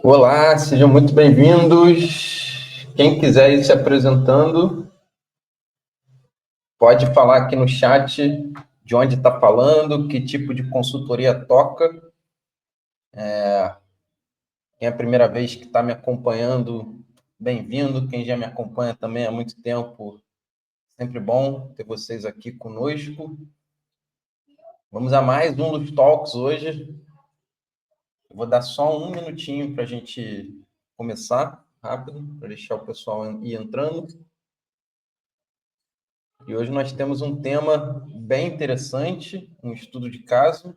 Olá, sejam muito bem-vindos. Quem quiser ir se apresentando, pode falar aqui no chat de onde está falando, que tipo de consultoria toca. Quem é a primeira vez que está me acompanhando, bem-vindo. Quem já me acompanha também há muito tempo, sempre bom ter vocês aqui conosco. Vamos a mais um Luz Talks hoje. Eu vou dar só um minutinho para a gente começar, rápido, para deixar o pessoal ir entrando. E hoje nós temos um tema bem interessante, um estudo de caso,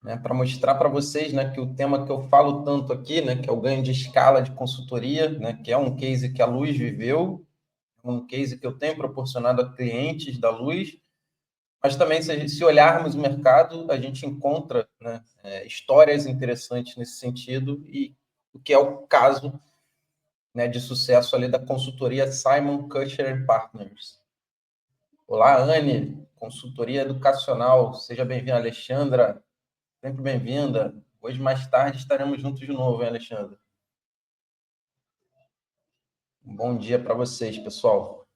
né, para mostrar para vocês, né, que o tema que eu falo tanto aqui, né, que é o ganho de escala de consultoria, né, que é um case que a Luz viveu, um case que eu tenho proporcionado a clientes da Luz, mas também, se olharmos o mercado, a gente encontra, né, histórias interessantes nesse sentido, e o que é o caso, né, de sucesso ali da consultoria Simon Kucher Partners. Olá, Anne, consultoria educacional. Seja bem-vinda, Alexandra. Sempre bem-vinda. Hoje, mais tarde, estaremos juntos de novo, hein, Alexandra? Um bom dia para vocês, pessoal.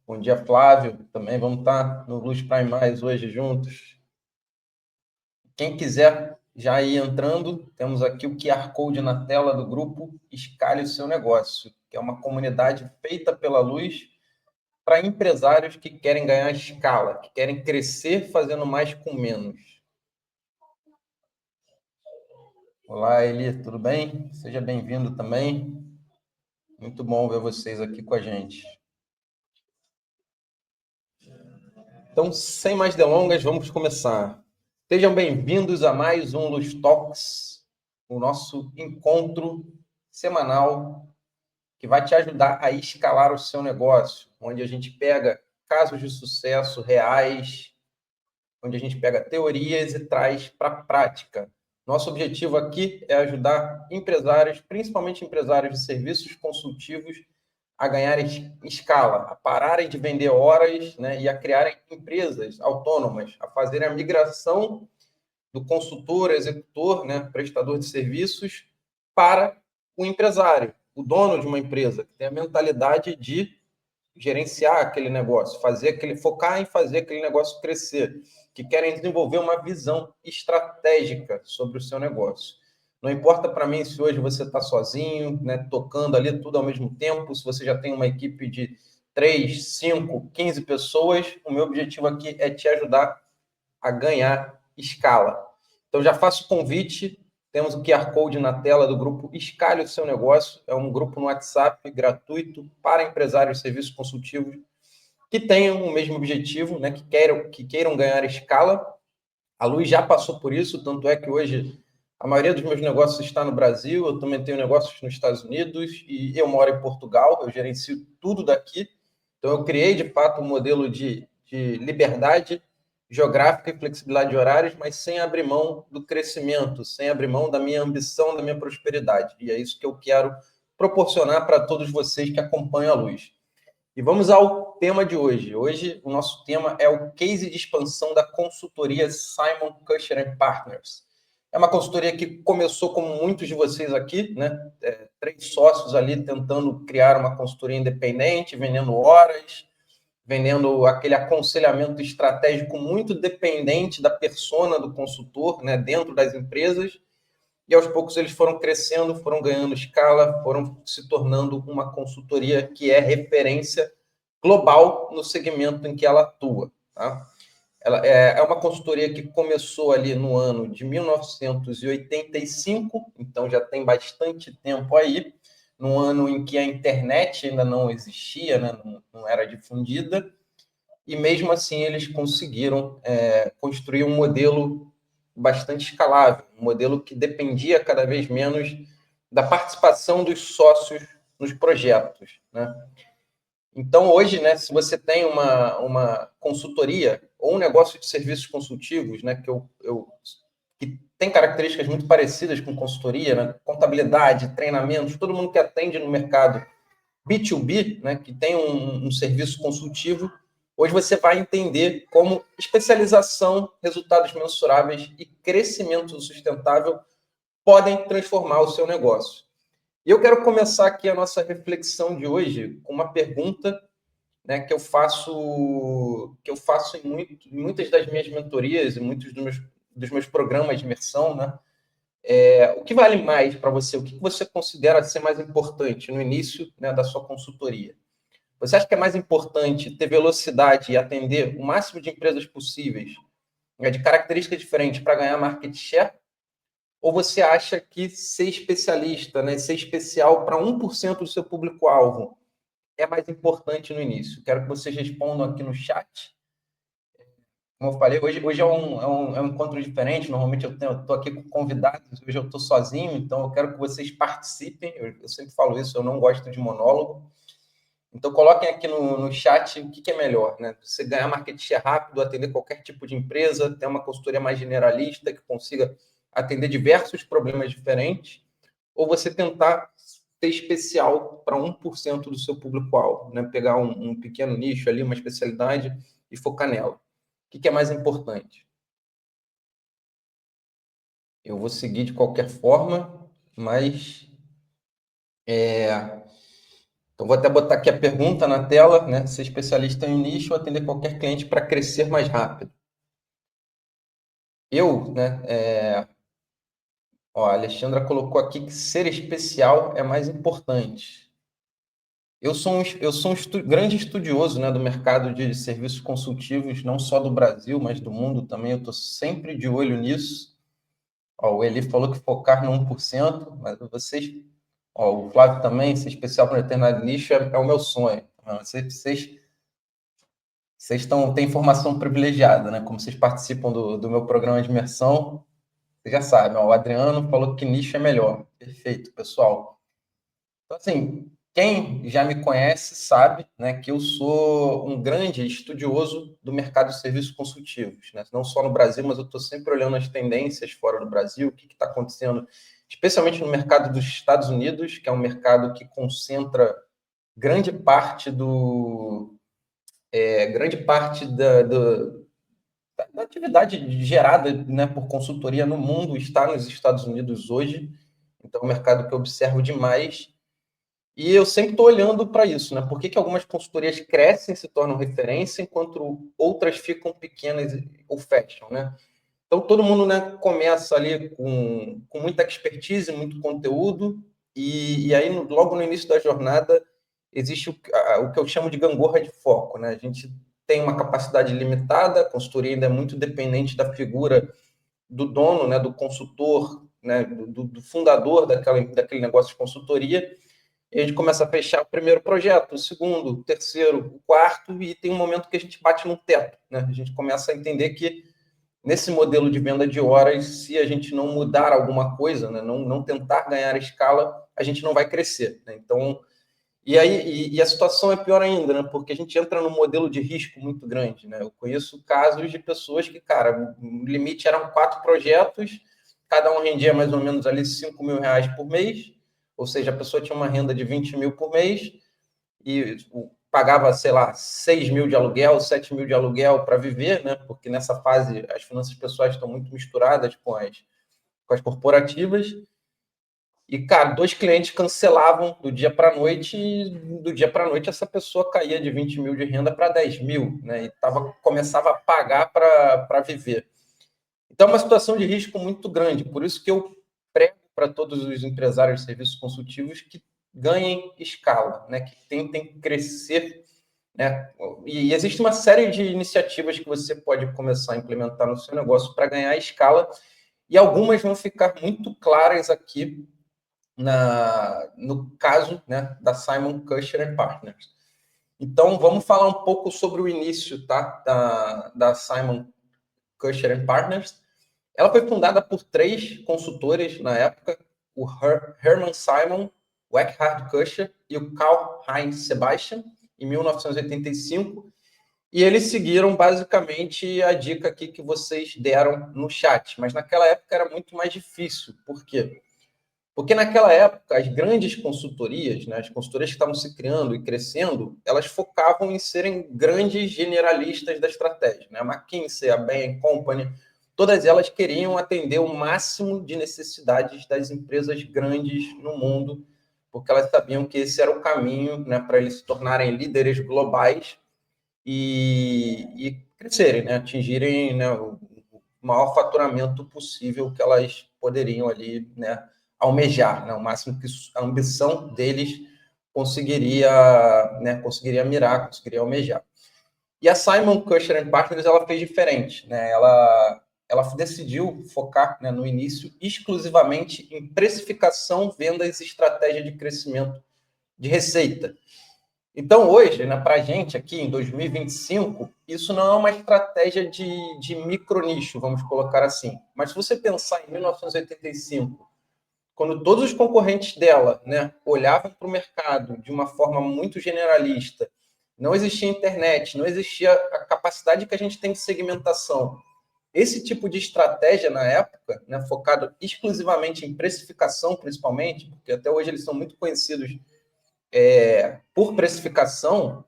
Bom dia, Flávio. Também vamos estar no Luz Prime Mais hoje juntos. Quem quiser já ir entrando, temos aqui o QR Code na tela do grupo Escale o Seu Negócio, que é uma comunidade feita pela Luz para empresários que querem ganhar escala, que querem crescer fazendo mais com menos. Olá, Eli, tudo bem? Seja bem-vindo também. Muito bom ver vocês aqui com a gente. Então, sem mais delongas, vamos começar. Sejam bem-vindos a mais um Luz Talks, o nosso encontro semanal que vai te ajudar a escalar o seu negócio, onde a gente pega casos de sucesso reais, onde a gente pega teorias e traz para a prática. Nosso objetivo aqui é ajudar empresários, principalmente empresários de serviços consultivos, a ganharem escala, a pararem de vender horas, né, e a criarem empresas autônomas, a fazerem a migração do consultor, executor, né, prestador de serviços, para o empresário, o dono de uma empresa, que tem a mentalidade de gerenciar aquele negócio, focar em fazer aquele negócio crescer, que querem desenvolver uma visão estratégica sobre o seu negócio. Não importa para mim se hoje você está sozinho, né, tocando ali tudo ao mesmo tempo, se você já tem uma equipe de 3, 5, 15 pessoas, o meu objetivo aqui é te ajudar a ganhar escala. Então, já faço o convite, temos o QR Code na tela do grupo Escale o Seu Negócio, é um grupo no WhatsApp gratuito para empresários de serviços consultivos que tenham o mesmo objetivo, né, que queiram ganhar escala. A Luz já passou por isso, tanto é que hoje a maioria dos meus negócios está no Brasil, eu também tenho negócios nos Estados Unidos e eu moro em Portugal, eu gerencio tudo daqui. Então, eu criei, de fato, um modelo de liberdade geográfica e flexibilidade de horários, mas sem abrir mão do crescimento, sem abrir mão da minha ambição, da minha prosperidade. E é isso que eu quero proporcionar para todos vocês que acompanham a Luz. E vamos ao tema de hoje. Hoje, o nosso tema é o case de expansão da consultoria Simon Kucher Partners. É uma consultoria que começou como muitos de vocês aqui, né? 3 sócios ali tentando criar uma consultoria independente, vendendo horas, vendendo aquele aconselhamento estratégico muito dependente da persona do consultor, né, dentro das empresas. e aos poucos eles foram crescendo, foram ganhando escala, foram se tornando uma consultoria que é referência global no segmento em que ela atua. Tá? Ela é uma consultoria que começou ali no ano de 1985, então já tem bastante tempo aí, no ano em que a internet ainda não existia, né, não era difundida, e mesmo assim eles conseguiram construir um modelo bastante escalável, um modelo que dependia cada vez menos da participação dos sócios nos projetos, né? Então, hoje, né, se você tem uma consultoria ou um negócio de serviços consultivos, né, que tem características muito parecidas com consultoria, né, contabilidade, treinamentos, todo mundo que atende no mercado B2B, né, que tem um serviço consultivo, hoje você vai entender como especialização, resultados mensuráveis e crescimento sustentável podem transformar o seu negócio. E eu quero começar aqui a nossa reflexão de hoje com uma pergunta, né, que eu faço em muitas das minhas mentorias e muitos dos meus programas de imersão, né? O que vale mais para você? O que você considera ser mais importante no início, né, da sua consultoria? Você acha que é mais importante ter velocidade e atender o máximo de empresas possíveis, né, de características diferentes para ganhar market share? Ou você acha que ser especialista, né, ser especial para 1% do seu público-alvo é mais importante no início? Quero que vocês respondam aqui no chat. Como eu falei, hoje é um encontro diferente. Normalmente eu estou aqui com convidados, hoje eu estou sozinho, então eu quero que vocês participem. Eu sempre falo isso, eu não gosto de monólogo. Então coloquem aqui no chat o que é melhor, né? Você ganhar market share rápido, atender qualquer tipo de empresa, ter uma consultoria mais generalista que consiga atender diversos problemas diferentes, ou você tentar ser especial para 1% do seu público-alvo, né? Pegar um pequeno nicho ali, uma especialidade e focar nela. O que é mais importante? Eu vou seguir de qualquer forma, mas então vou até botar aqui a pergunta na tela, né? Ser especialista em um nicho ou atender qualquer cliente para crescer mais rápido. Né? A Alexandra colocou aqui que ser especial é mais importante. Eu sou um grande estudioso, né, do mercado de serviços consultivos, não só do Brasil, mas do mundo também. Eu estou sempre de olho nisso. O Eli falou que focar no 1%, mas vocês, o Flávio também, ser especial para um determinado nicho é o meu sonho. Vocês têm informação privilegiada, né? Como vocês participam do meu programa de imersão, vocês já sabem. O Adriano falou que nicho é melhor. Perfeito, pessoal. Então, assim, quem já me conhece sabe, né, que eu sou um grande estudioso do mercado de serviços consultivos, né? Não só no Brasil, mas eu estou sempre olhando as tendências fora do Brasil, o que está acontecendo, especialmente no mercado dos Estados Unidos, que é um mercado que concentra grande parte da atividade gerada, né, por consultoria no mundo está nos Estados Unidos hoje. Então, é um mercado que eu observo demais. E eu sempre estou olhando para isso, né? Por que algumas consultorias crescem, se tornam referência, enquanto outras ficam pequenas ou fecham, né? Então, todo mundo, né, começa ali com muita expertise, muito conteúdo, e aí, logo no início da jornada, existe o que eu chamo de gangorra de foco, né? A gente tem uma capacidade limitada, a consultoria ainda é muito dependente da figura do dono, né, do consultor, né, do fundador daquele negócio de consultoria, e a gente começa a fechar o primeiro projeto, o segundo, o terceiro, o quarto, e tem um momento que a gente bate no teto, né? A gente começa a entender que nesse modelo de venda de horas, se a gente não mudar alguma coisa, né, não tentar ganhar escala, a gente não vai crescer, né? Então, e aí a situação é pior ainda, né? Porque a gente entra num modelo de risco muito grande, né? Eu conheço casos de pessoas que, cara, o limite eram 4 projetos, cada um rendia mais ou menos ali R$ 5.000 por mês, ou seja, a pessoa tinha uma renda de 20 mil por mês e pagava, sei lá, 6 mil de aluguel, 7 mil de aluguel para viver, né? Porque nessa fase as finanças pessoais estão muito misturadas com as corporativas. E, cara, 2 clientes cancelavam do dia para a noite, e do dia para a noite essa pessoa caía de 20 mil de renda para 10 mil, né? E começava a pagar para viver. Então, é uma situação de risco muito grande. Por isso que eu prego para todos os empresários de serviços consultivos que ganhem escala, né? Que tentem crescer, né? E existe uma série de iniciativas que você pode começar a implementar no seu negócio para ganhar escala, e algumas vão ficar muito claras aqui no caso, né, da Simon Kucher Partners. Então, vamos falar um pouco sobre o início, tá, da Simon Kucher Partners. Ela foi fundada por 3 consultores na época, o Hermann Simon, o Eckhard Kucher e o Karl-Heinz Sebastian, em 1985. E eles seguiram basicamente a dica aqui que vocês deram no chat. Mas naquela época era muito mais difícil. Por quê? Porque naquela época, as grandes consultorias, né, as consultorias que estavam se criando e crescendo, elas focavam em serem grandes generalistas da estratégia. Né? A McKinsey, a Bain Company, todas elas queriam atender o máximo de necessidades das empresas grandes no mundo, porque elas sabiam que esse era o caminho, né, para eles se tornarem líderes globais e crescerem, né, atingirem, né, o maior faturamento possível que elas poderiam ali, né, almejar, né, o máximo que a ambição deles conseguiria, né, conseguiria mirar, conseguiria almejar. E a Simon Kucher Partners, ela fez diferente, né? Ela decidiu focar, né, no início exclusivamente em precificação, vendas e estratégia de crescimento de receita. Então, hoje, né, para a gente aqui, em 2025, isso não é uma estratégia de micro-nicho, vamos colocar assim. Mas se você pensar em 1985, quando todos os concorrentes dela, né, olhavam para o mercado de uma forma muito generalista, não existia internet, não existia a capacidade que a gente tem de segmentação. Esse tipo de estratégia, na época, né, focado exclusivamente em precificação, principalmente, porque até hoje eles são muito conhecidos por precificação,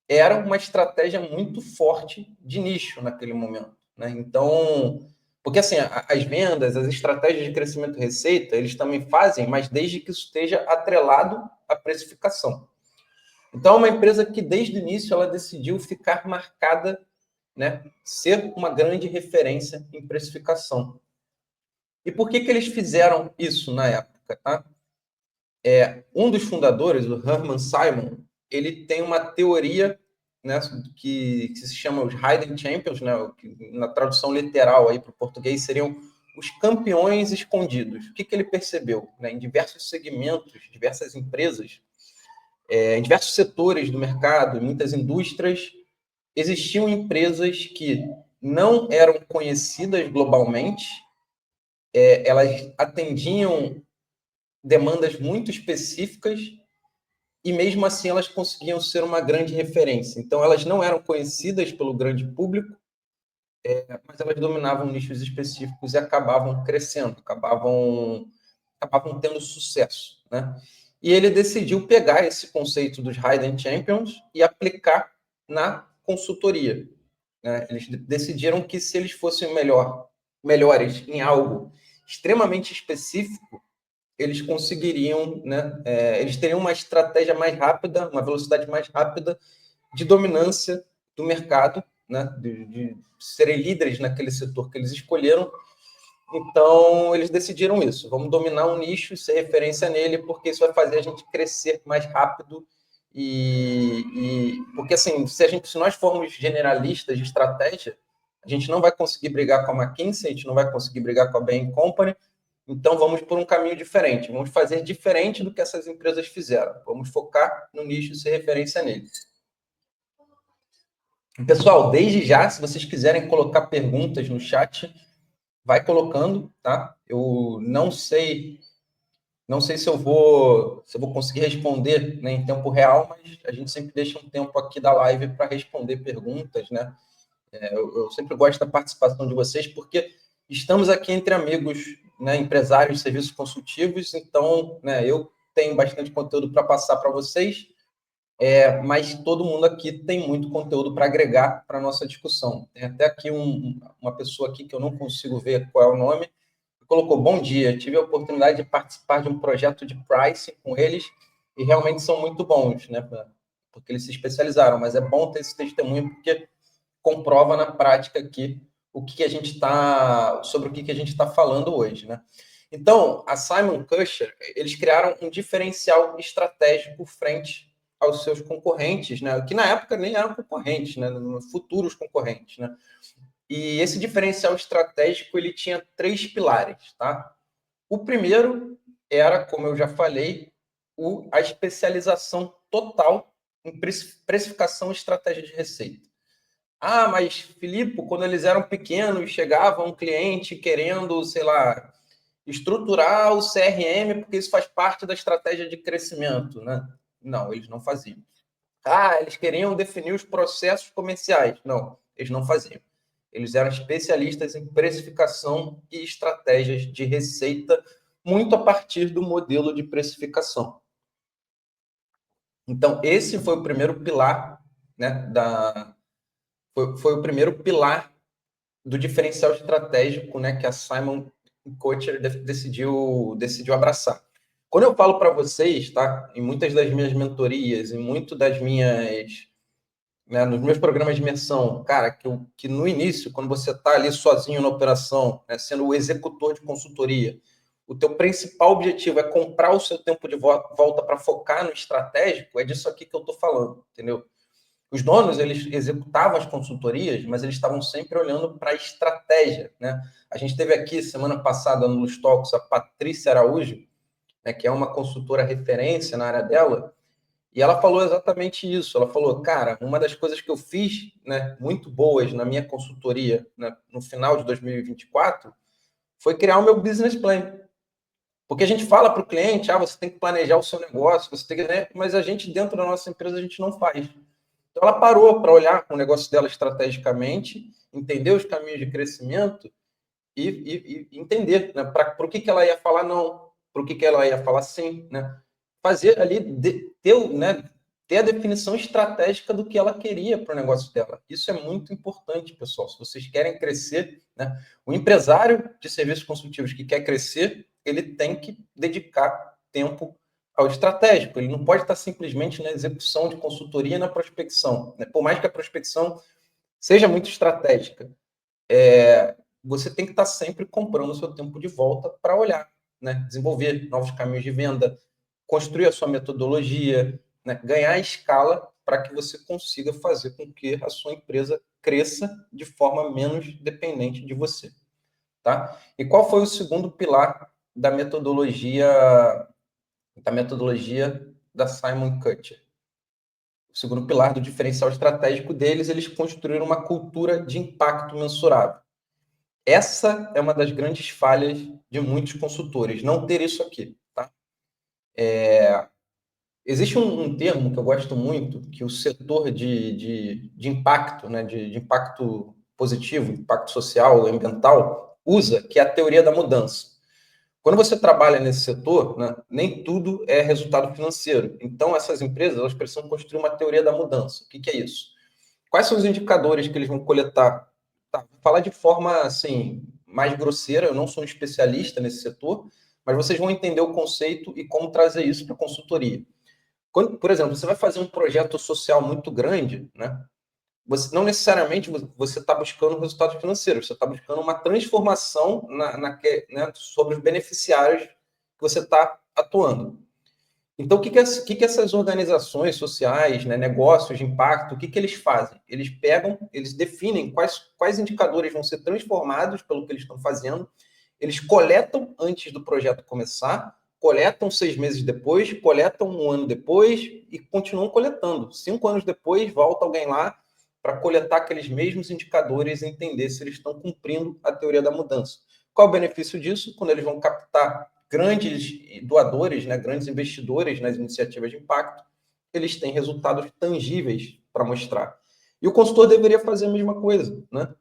era uma estratégia muito forte de nicho naquele momento, né? Então, porque assim, as vendas, as estratégias de crescimento e receita, eles também fazem, mas desde que isso esteja atrelado à precificação. Então, é uma empresa que desde o início ela decidiu ficar marcada, né, ser uma grande referência em precificação. E por que eles fizeram isso na época, tá? Um dos fundadores, o Hermann Simon, ele tem uma teoria, né, que se chama os Hidden Champions, né, que na tradução literal aí para o português seriam os campeões escondidos. O que ele percebeu? Né, em diversos segmentos, diversas empresas, em diversos setores do mercado, em muitas indústrias, existiam empresas que não eram conhecidas globalmente, elas atendiam demandas muito específicas e mesmo assim elas conseguiam ser uma grande referência. Então elas não eram conhecidas pelo grande público, mas elas dominavam nichos específicos e acabavam crescendo, acabavam tendo sucesso, né? E ele decidiu pegar esse conceito dos Hidden Champions e aplicar na consultoria, né? Eles decidiram que se eles fossem melhores em algo extremamente específico, eles conseguiriam, né? Eles teriam uma estratégia mais rápida, uma velocidade mais rápida de dominância do mercado, né? De serem líderes naquele setor que eles escolheram. Então, eles decidiram isso. Vamos dominar um nicho e ser referência nele, porque isso vai fazer a gente crescer mais rápido. Porque, assim, se nós formos generalistas de estratégia, a gente não vai conseguir brigar com a McKinsey, a gente não vai conseguir brigar com a Bain Company. Então, vamos por um caminho diferente. Vamos fazer diferente do que essas empresas fizeram. Vamos focar no nicho e ser referência nele. Pessoal, desde já, se vocês quiserem colocar perguntas no chat, vai colocando, tá? Eu não sei se eu vou conseguir responder, né, em tempo real, mas a gente sempre deixa um tempo aqui da live para responder perguntas, né? Eu sempre gosto da participação de vocês, porque estamos aqui entre amigos, né, empresários de serviços consultivos, então, né, eu tenho bastante conteúdo para passar para vocês, mas todo mundo aqui tem muito conteúdo para agregar para a nossa discussão. Tem até aqui uma pessoa aqui que eu não consigo ver qual é o nome, que colocou: bom dia, tive a oportunidade de participar de um projeto de pricing com eles e realmente são muito bons, né, porque eles se especializaram, mas é bom ter esse testemunho porque comprova na prática aqui sobre o que a gente está falando hoje, né? Então, a Simon-Kucher, eles criaram um diferencial estratégico frente aos seus concorrentes, né? Que na época nem eram concorrentes, né? Futuros concorrentes, né? E esse diferencial estratégico, ele tinha 3 pilares, tá? O primeiro era, como eu já falei, a especialização total em precificação e estratégia de receita. Ah, mas, Filipe, quando eles eram pequenos, chegava um cliente querendo, sei lá, estruturar o CRM, porque isso faz parte da estratégia de crescimento, né? Não, eles não faziam. Ah, eles queriam definir os processos comerciais. Não, eles não faziam. Eles eram especialistas em precificação e estratégias de receita, muito a partir do modelo de precificação. Então, esse foi o primeiro pilar, né, foi o primeiro pilar do diferencial estratégico, né, que a Simon Kucher decidiu abraçar. Quando eu falo para vocês, tá, em muitas das minhas mentorias, em muito das minhas, né, nos meus programas de imersão, cara, que no início, quando você está ali sozinho na operação, né, sendo o executor de consultoria, o teu principal objetivo é comprar o seu tempo de volta para focar no estratégico, é disso aqui que eu estou falando, entendeu? Os donos, eles executavam as consultorias, mas eles estavam sempre olhando para a estratégia, né? A gente teve aqui, semana passada, no Luz Talks, a Patrícia Araújo, né, que é uma consultora referência na área dela, e ela falou exatamente isso. Ela falou, cara, uma das coisas que eu fiz, né, muito boas na minha consultoria, né, no final de 2024, foi criar o meu business plan. Porque a gente fala para o cliente, você tem que planejar o seu negócio, você tem que, né? Mas a gente, dentro da nossa empresa, a gente não faz. Então, ela parou para olhar o negócio dela estrategicamente, entender os caminhos de crescimento e entender, né, para o que ela ia falar não, para o que ela ia falar sim, né? Fazer ali, ter a definição estratégica do que ela queria para o negócio dela. Isso é muito importante, pessoal. Se vocês querem crescer, né, o empresário de serviços consultivos que quer crescer, ele tem que dedicar tempo ao estratégico. Ele não pode estar simplesmente na execução de consultoria e na prospecção, né? Por mais que a prospecção seja muito estratégica, você tem que estar sempre comprando o seu tempo de volta para olhar, né? Desenvolver novos caminhos de venda, construir a sua metodologia, né? Ganhar escala para que você consiga fazer com que a sua empresa cresça de forma menos dependente de você, tá? E qual foi o segundo pilar da metodologia da Simon Kucher? O segundo pilar do diferencial estratégico deles, eles construíram uma cultura de impacto mensurável. Essa é uma das grandes falhas de muitos consultores, não ter isso aqui, tá? Existe um termo que eu gosto muito, que o setor de impacto, né, de impacto positivo, impacto social, ambiental, usa, que é a teoria da mudança. Quando você trabalha nesse setor, né, nem tudo é resultado financeiro. Então, essas empresas elas precisam construir uma teoria da mudança. O que é isso? Quais são os indicadores que eles vão coletar? Tá, vou falar de forma assim mais grosseira, eu não sou um especialista nesse setor, mas vocês vão entender o conceito e como trazer isso para a consultoria. Quando, por exemplo, você vai fazer um projeto social muito grande, né? Você não necessariamente você está buscando resultado financeiro, você está buscando uma transformação né, sobre os beneficiários que você está atuando. Então, o que essas organizações sociais, né, negócios de impacto, o que eles fazem? Eles pegam, eles definem quais indicadores vão ser transformados pelo que eles estão fazendo, eles coletam antes do projeto começar, coletam 6 meses depois, coletam 1 ano depois e continuam coletando. 5 anos depois, volta alguém lá para coletar aqueles mesmos indicadores e entender se eles estão cumprindo a teoria da mudança. Qual o benefício disso? Quando eles vão captar grandes doadores, né, grandes investidores nas iniciativas de impacto, eles têm resultados tangíveis para mostrar. E o consultor deveria fazer a mesma coisa, né?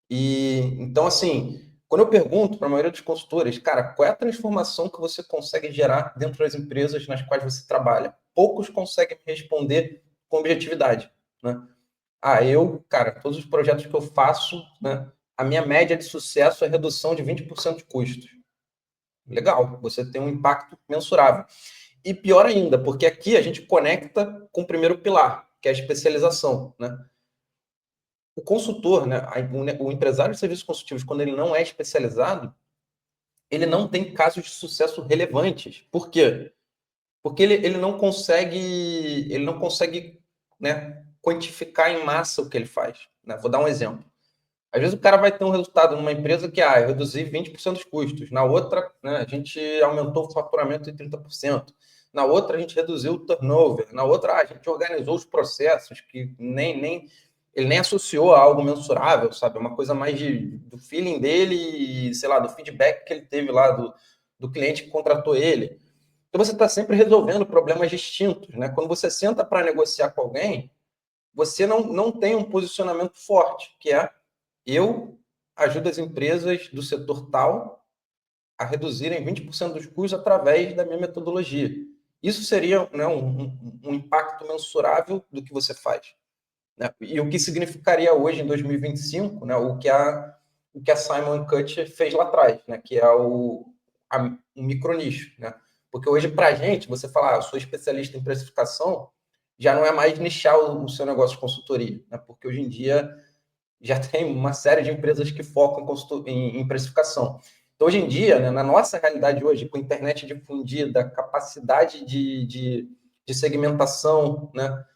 E então, assim, quando eu pergunto para a maioria dos consultores, cara, qual é a transformação que você consegue gerar dentro das empresas nas quais você trabalha? Poucos conseguem me responder com objetividade, né? Cara, todos os projetos que eu faço, né, a minha média de sucesso é redução de 20% de custos. Legal, você tem um impacto mensurável. E pior ainda, porque aqui a gente conecta com o primeiro pilar, que é a especialização, né? O consultor, né, o empresário de serviços consultivos, quando ele não é especializado, ele não tem casos de sucesso relevantes. Por quê? Porque ele não consegue, né, quantificar em massa o que ele faz. Né? Vou dar um exemplo. Às vezes o cara vai ter um resultado numa empresa que, eu reduzi 20% dos custos. Na outra, né, a gente aumentou o faturamento em 30%. Na outra, a gente reduziu o turnover. Na outra, a gente organizou os processos, que ele nem associou a algo mensurável, sabe? É uma coisa mais do feeling dele e, sei lá, do feedback que ele teve lá do cliente que contratou ele. Então, você está sempre resolvendo problemas distintos. Né? Quando você senta para negociar com alguém, você não tem um posicionamento forte, que é eu ajudo as empresas do setor tal a reduzirem 20% dos custos através da minha metodologia. Isso seria, né, um impacto mensurável do que você faz. Né? E o que significaria hoje, em 2025, né, o que a Simon Kutcher fez lá atrás, né, que é um micronicho. Né? Porque hoje, para a gente, você falar, eu sou especialista em precificação, já não é mais nichar o seu negócio de consultoria. Né? Porque hoje em dia já tem uma série de empresas que focam em precificação. Então, hoje em dia, né, na nossa realidade hoje, com a internet difundida, capacidade de segmentação, né,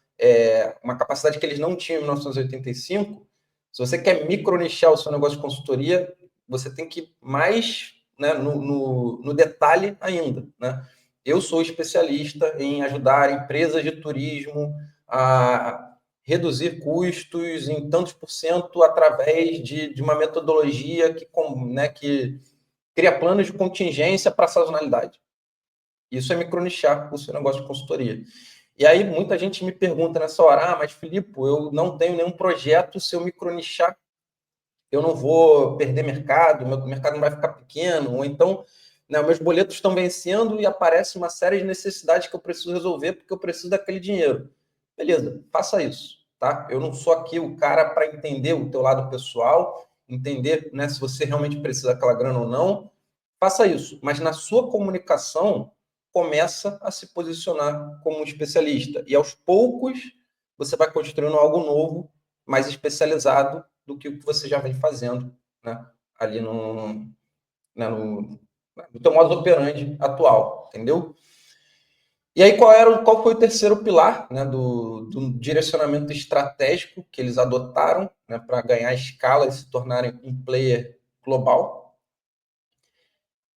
uma capacidade que eles não tinham em 1985, se você quer micronichar o seu negócio de consultoria, você tem que ir mais, né, no detalhe ainda. Né? Eu sou especialista em ajudar empresas de turismo a reduzir custos em tantos por cento através de uma metodologia né, que cria planos de contingência para sazonalidade. Isso é micronichar o seu negócio de consultoria. E aí muita gente me pergunta nessa hora, mas Filipe, eu não tenho nenhum projeto, se eu micronichar, eu não vou perder mercado, meu mercado não vai ficar pequeno, ou então, né, meus boletos estão vencendo e aparece uma série de necessidades que eu preciso resolver porque eu preciso daquele dinheiro. Beleza, faça isso, tá? Eu não sou aqui o cara para entender o teu lado pessoal, entender, né, se você realmente precisa daquela grana ou não. Faça isso, mas na sua comunicação começa a se posicionar como um especialista e aos poucos você vai construindo algo novo, mais especializado do que o que você já vem fazendo, né, ali né, no teu modus operandi atual, entendeu? E aí, qual foi o terceiro pilar, né, do direcionamento estratégico que eles adotaram, né, para ganhar escala e se tornarem um player global?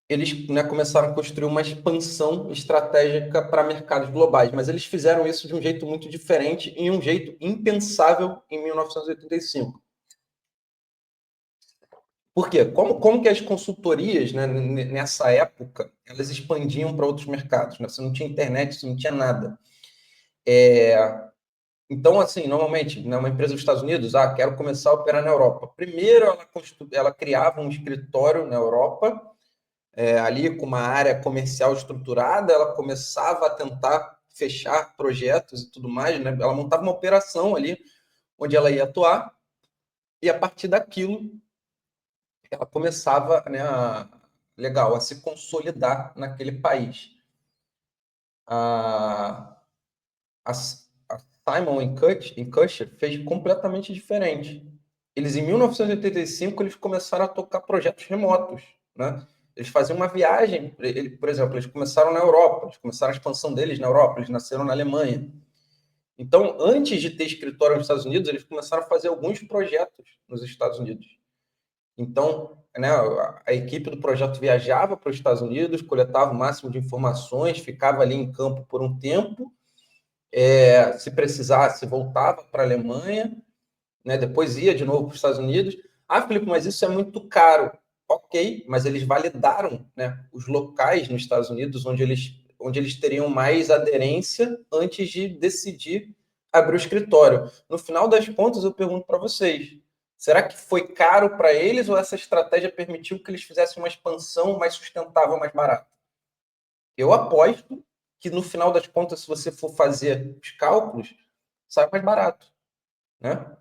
Eles, né, começaram a construir uma expansão estratégica para mercados globais, mas eles fizeram isso de um jeito muito diferente e um jeito impensável em 1985. Por quê? Como que as consultorias, né, nessa época, elas expandiam para outros mercados? Né? Você não tinha internet, você não tinha nada. Então, assim, normalmente, né, uma empresa dos Estados Unidos, quero começar a operar na Europa. Primeiro, ela criava um escritório na Europa, ali com uma área comercial estruturada, ela começava a tentar fechar projetos e tudo mais, né? Ela montava uma operação ali, onde ela ia atuar, e a partir daquilo, ela começava, né, a se consolidar naquele país. A, a Simon Kutcher fez completamente diferente. Eles, em 1985, eles começaram a tocar projetos remotos, né? Eles faziam uma viagem, por exemplo, eles começaram na Europa, eles começaram a expansão deles na Europa, eles nasceram na Alemanha. Então, antes de ter escritório nos Estados Unidos, eles começaram a fazer alguns projetos nos Estados Unidos. Então, né, a equipe do projeto viajava para os Estados Unidos, coletava o máximo de informações, ficava ali em campo por um tempo, se precisasse, voltava para a Alemanha, né, depois ia de novo para os Estados Unidos. Felipe, mas isso é muito caro. Ok, mas eles validaram, né, os locais nos Estados Unidos onde eles teriam mais aderência antes de decidir abrir o escritório. No final das contas, eu pergunto para vocês, será que foi caro para eles ou essa estratégia permitiu que eles fizessem uma expansão mais sustentável, mais barata? Eu aposto que, no final das contas, se você for fazer os cálculos, sai mais barato, né?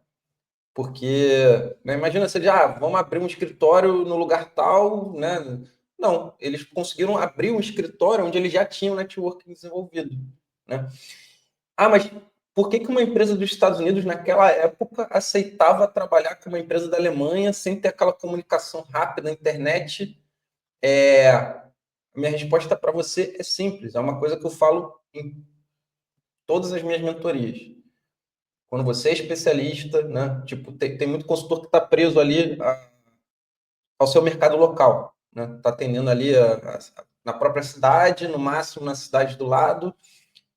Porque, né, imagina você vamos abrir um escritório no lugar tal, né? Não, eles conseguiram abrir um escritório onde eles já tinham networking desenvolvido, né? Mas por que uma empresa dos Estados Unidos, naquela época, aceitava trabalhar com uma empresa da Alemanha sem ter aquela comunicação rápida, internet, A minha resposta para você é simples, é uma coisa que eu falo em todas as minhas mentorias. Quando você é especialista, né? Tipo, tem muito consultor que está preso ali ao seu mercado local, né? Está atendendo ali na própria cidade, no máximo na cidade do lado,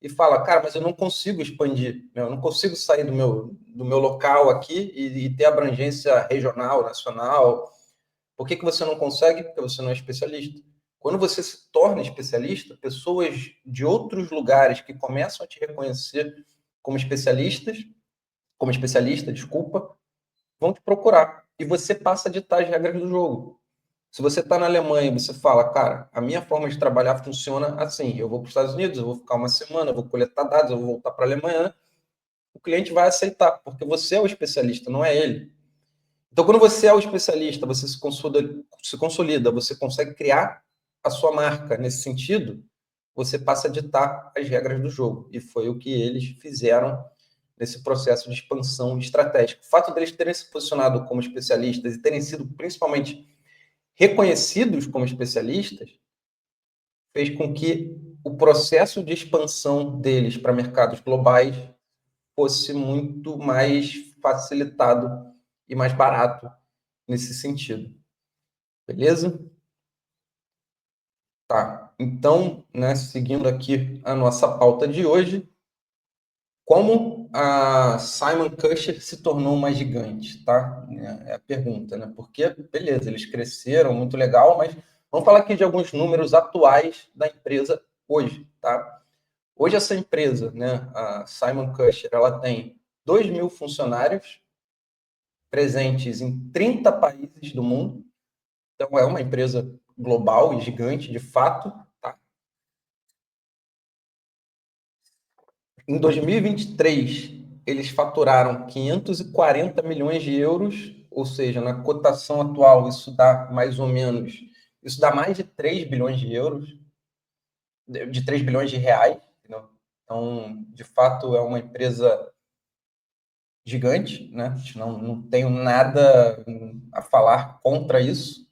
e fala, cara, mas eu não consigo expandir, né? Eu não consigo sair do meu local aqui e ter abrangência regional, nacional. Por que você não consegue? Porque você não é especialista. Quando você se torna especialista, pessoas de outros lugares que começam a te reconhecer como especialista, desculpa, vão te procurar. E você passa a ditar as regras do jogo. Se você está na Alemanha e você fala, cara, a minha forma de trabalhar funciona assim, eu vou para os Estados Unidos, eu vou ficar uma semana, eu vou coletar dados, eu vou voltar para a Alemanha, o cliente vai aceitar, porque você é o especialista, não é ele. Então, quando você é o especialista, você se consolida, você consegue criar a sua marca nesse sentido, você passa a ditar as regras do jogo. E foi o que eles fizeram nesse processo de expansão estratégica. O fato deles terem se posicionado como especialistas e terem sido principalmente reconhecidos como especialistas fez com que o processo de expansão deles para mercados globais fosse muito mais facilitado e mais barato nesse sentido. Beleza? Tá. Então, né, seguindo aqui a nossa pauta de hoje, como a Simon Kucher se tornou uma gigante, tá? É a pergunta, né? Porque, beleza, eles cresceram, muito legal, mas vamos falar aqui de alguns números atuais da empresa hoje, tá? Hoje essa empresa, né, a Simon Kucher, ela tem 2.000 funcionários presentes em 30 países do mundo. Então, é uma empresa global e gigante, de fato. Tá? Em 2023, eles faturaram 540 milhões de euros, ou seja, na cotação atual, isso dá mais de 3 bilhões de euros, de 3 bilhões de reais. Entendeu? Então, de fato, é uma empresa gigante, né? Não tenho nada a falar contra isso.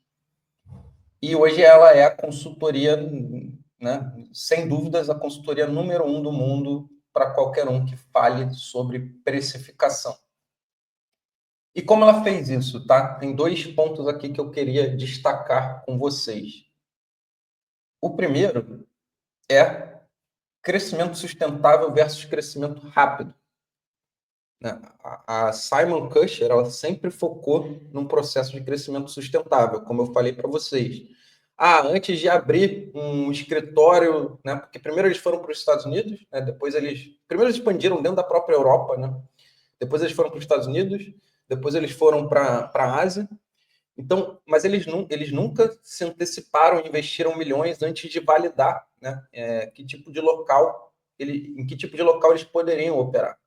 E hoje ela é a consultoria, né? Sem dúvidas, a consultoria número 1 do mundo para qualquer um que fale sobre precificação. E como ela fez isso, tá? Tem 2 pontos aqui que eu queria destacar com vocês. O primeiro é crescimento sustentável versus crescimento rápido. A Simon Kucher, ela sempre focou num processo de crescimento sustentável, como eu falei para vocês. Antes de abrir um escritório, né? Porque primeiro eles foram para os Estados Unidos, né? Primeiro eles expandiram dentro da própria Europa, né? Depois eles foram para os Estados Unidos, depois eles foram para a Ásia. Então, mas eles nunca se anteciparam e investiram milhões antes de validar, né? Em que tipo de local eles poderiam operar.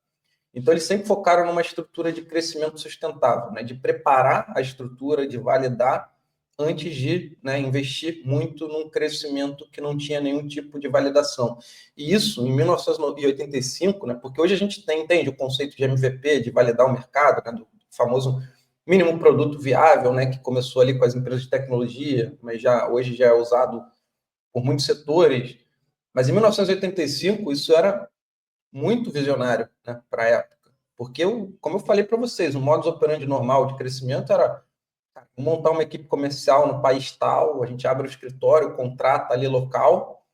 Então, eles sempre focaram numa estrutura de crescimento sustentável, né? De preparar a estrutura, de validar, antes de, né, investir muito num crescimento que não tinha nenhum tipo de validação. E isso, em 1985, né? Porque hoje a gente entende o conceito de MVP, de validar o mercado, né? Do famoso mínimo produto viável, né? Que começou ali com as empresas de tecnologia, mas hoje já é usado por muitos setores. Mas em 1985, isso era muito visionário, né, para a época. Porque, como eu falei para vocês, o modus operandi normal de crescimento era montar uma equipe comercial no país tal, a gente abre o escritório, contrata ali local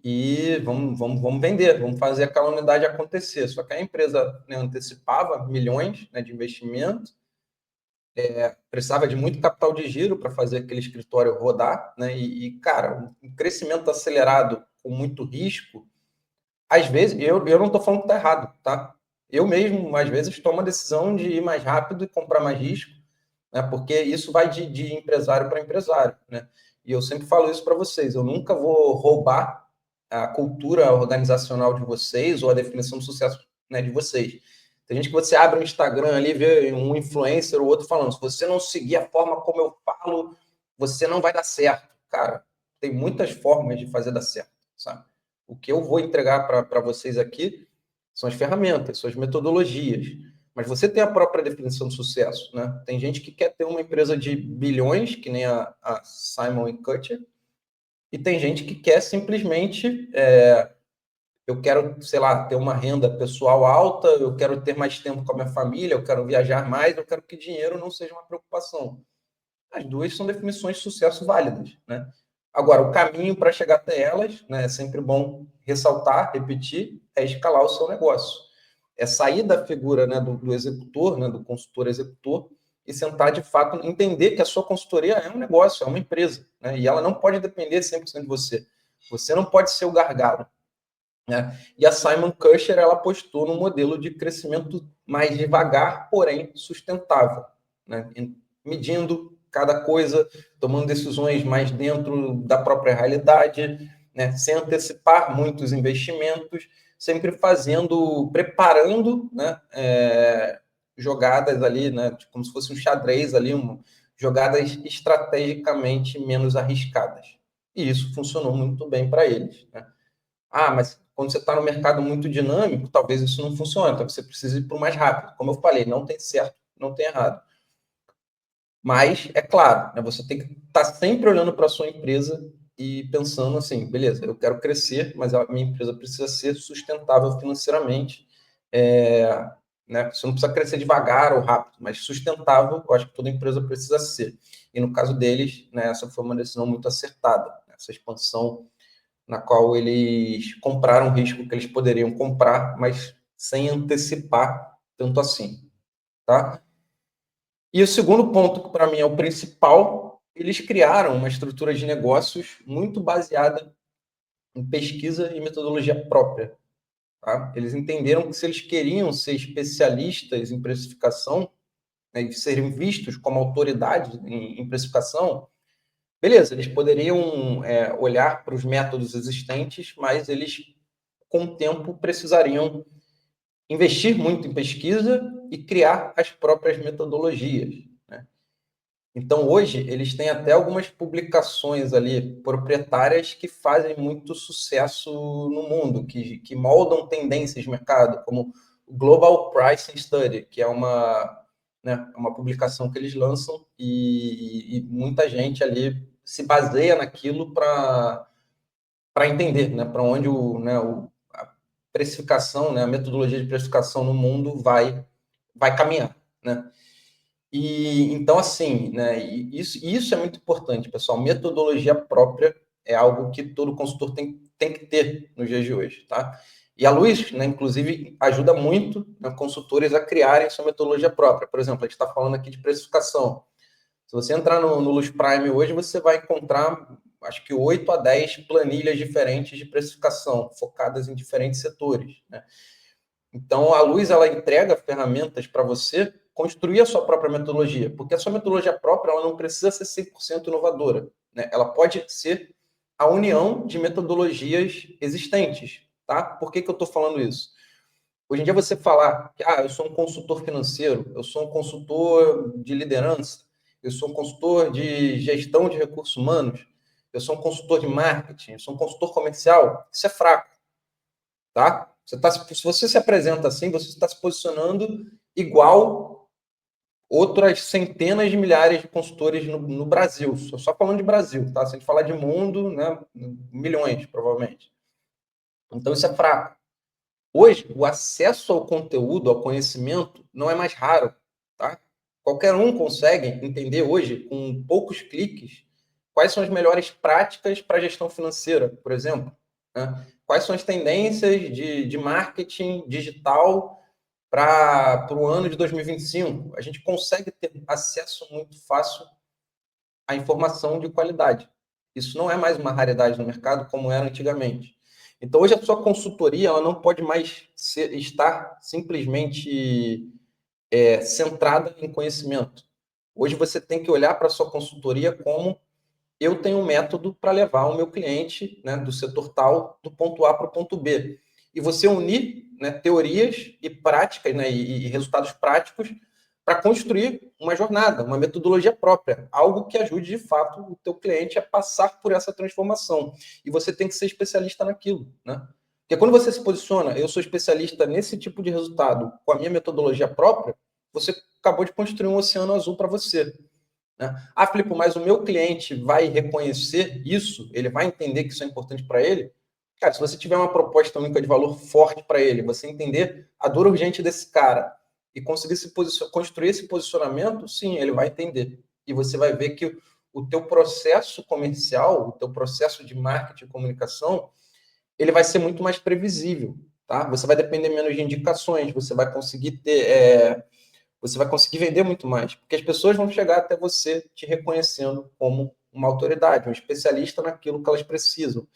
e vamos vender, vamos fazer aquela unidade acontecer. Só que a empresa, né, antecipava milhões, né, de investimento, precisava de muito capital de giro para fazer aquele escritório rodar, né? Cara, um crescimento acelerado com muito risco. Às vezes, eu não estou falando que está errado, tá? Eu mesmo, às vezes, tomo a decisão de ir mais rápido e comprar mais risco, né? Porque isso vai de empresário para empresário, né? E eu sempre falo isso para vocês, eu nunca vou roubar a cultura organizacional de vocês ou a definição do sucesso, né, de vocês. Tem gente que você abre um Instagram ali, vê um influencer ou outro falando, se você não seguir a forma como eu falo, você não vai dar certo. Cara, tem muitas formas de fazer dar certo, sabe? O que eu vou entregar para vocês aqui são as ferramentas, são as metodologias. Mas você tem a própria definição de sucesso, né? Tem gente que quer ter uma empresa de bilhões, que nem a Simon Kucher, E tem gente que quer simplesmente, eu quero, sei lá, ter uma renda pessoal alta, eu quero ter mais tempo com a minha família, eu quero viajar mais, eu quero que dinheiro não seja uma preocupação. As duas são definições de sucesso válidas, né? Agora, o caminho para chegar até elas, né, é sempre bom ressaltar, repetir, é escalar o seu negócio. É sair da figura, né, do executor, né, do consultor executor, e sentar de fato, entender que a sua consultoria é um negócio, é uma empresa, né, e ela não pode depender 100% de você. Você não pode ser o gargalo, né? E a Simon Kucher, ela apostou no modelo de crescimento mais devagar, porém sustentável, né? Medindo cada coisa, tomando decisões mais dentro da própria realidade, né? Sem antecipar muitos investimentos, sempre preparando, né? Jogadas ali, né? Como se fosse um xadrez ali, jogadas estrategicamente menos arriscadas. E isso funcionou muito bem para eles, né? Ah, mas quando você está no mercado muito dinâmico, talvez isso não funcione. Então você precisa ir para o mais rápido. Como eu falei, não tem certo, não tem errado. Mas, é claro, né, você tem que estar sempre olhando para a sua empresa e pensando assim, beleza, eu quero crescer, mas a minha empresa precisa ser sustentável financeiramente. Né, você não precisa crescer devagar ou rápido, mas sustentável, eu acho que toda empresa precisa ser. E no caso deles, né, essa foi uma decisão muito acertada, essa expansão na qual eles compraram o risco que eles poderiam comprar, mas sem antecipar tanto assim, tá? E o segundo ponto, que para mim é o principal, eles criaram uma estrutura de negócios muito baseada em pesquisa e metodologia própria, tá? Eles entenderam que se eles queriam ser especialistas em precificação, né, e serem vistos como autoridade em precificação, beleza, eles poderiam olhar para os métodos existentes, mas eles, com o tempo, precisariam investir muito em pesquisa e criar as próprias metodologias, né? Então, hoje, eles têm até algumas publicações ali proprietárias que fazem muito sucesso no mundo, que moldam tendências de mercado, como o Global Pricing Study, que é uma publicação que eles lançam e muita gente ali se baseia naquilo para entender, né, para onde a precificação, né, a metodologia de precificação no mundo vai caminhar, né? E então assim, né, isso é muito importante, pessoal. Metodologia própria é algo que todo consultor tem que ter nos dias de hoje, tá? E a Luz, né, inclusive, ajuda muito, né, consultores a criarem sua metodologia própria. Por exemplo, a gente está falando aqui de precificação. Se você entrar no Luz Prime hoje, você vai encontrar, acho que 8 a 10 planilhas diferentes de precificação, focadas em diferentes setores, né? Então, a Luz, ela entrega ferramentas para você construir a sua própria metodologia, porque a sua metodologia própria, ela não precisa ser 100% inovadora, né? Ela pode ser a união de metodologias existentes, tá? Por que eu estou falando isso? Hoje em dia, você falar que eu sou um consultor financeiro, eu sou um consultor de liderança, eu sou um consultor de gestão de recursos humanos, eu sou um consultor de marketing, eu sou um consultor comercial, isso é fraco, tá? Se você se apresenta assim, você está se posicionando igual outras centenas de milhares de consultores no Brasil. Só falando de Brasil, tá? Se a gente falar de mundo, né, milhões, provavelmente. Então, isso é fraco. Hoje, o acesso ao conteúdo, ao conhecimento, não é mais raro, tá? Qualquer um consegue entender hoje, com poucos cliques, quais são as melhores práticas para a gestão financeira, por exemplo, né? Quais são as tendências de marketing digital para o ano de 2025. A gente consegue ter acesso muito fácil à informação de qualidade. Isso não é mais uma raridade no mercado como era antigamente. Então, hoje a sua consultoria ela não pode mais estar simplesmente centrada em conhecimento. Hoje você tem que olhar para a sua consultoria como eu tenho um método para levar o meu cliente, né, do setor tal, do ponto A para o ponto B. E você unir, né, teorias e práticas, né, e resultados práticos para construir uma jornada, uma metodologia própria, algo que ajude de fato o teu cliente a passar por essa transformação. E você tem que ser especialista naquilo, né? Porque quando você se posiciona, eu sou especialista nesse tipo de resultado com a minha metodologia própria, você acabou de construir um oceano azul para você. né? Ah, Filipe, mas o meu cliente vai reconhecer isso? Ele vai entender que isso é importante para ele? Cara, se você tiver uma proposta única de valor forte para ele, você entender a dor urgente desse cara e conseguir construir esse posicionamento, sim, ele vai entender. E você vai ver que o teu processo comercial, o teu processo de marketing e comunicação, ele vai ser muito mais previsível, tá? Você vai depender menos de indicações, você vai conseguir vender muito mais, porque as pessoas vão chegar até você te reconhecendo como uma autoridade, um especialista naquilo que elas precisam.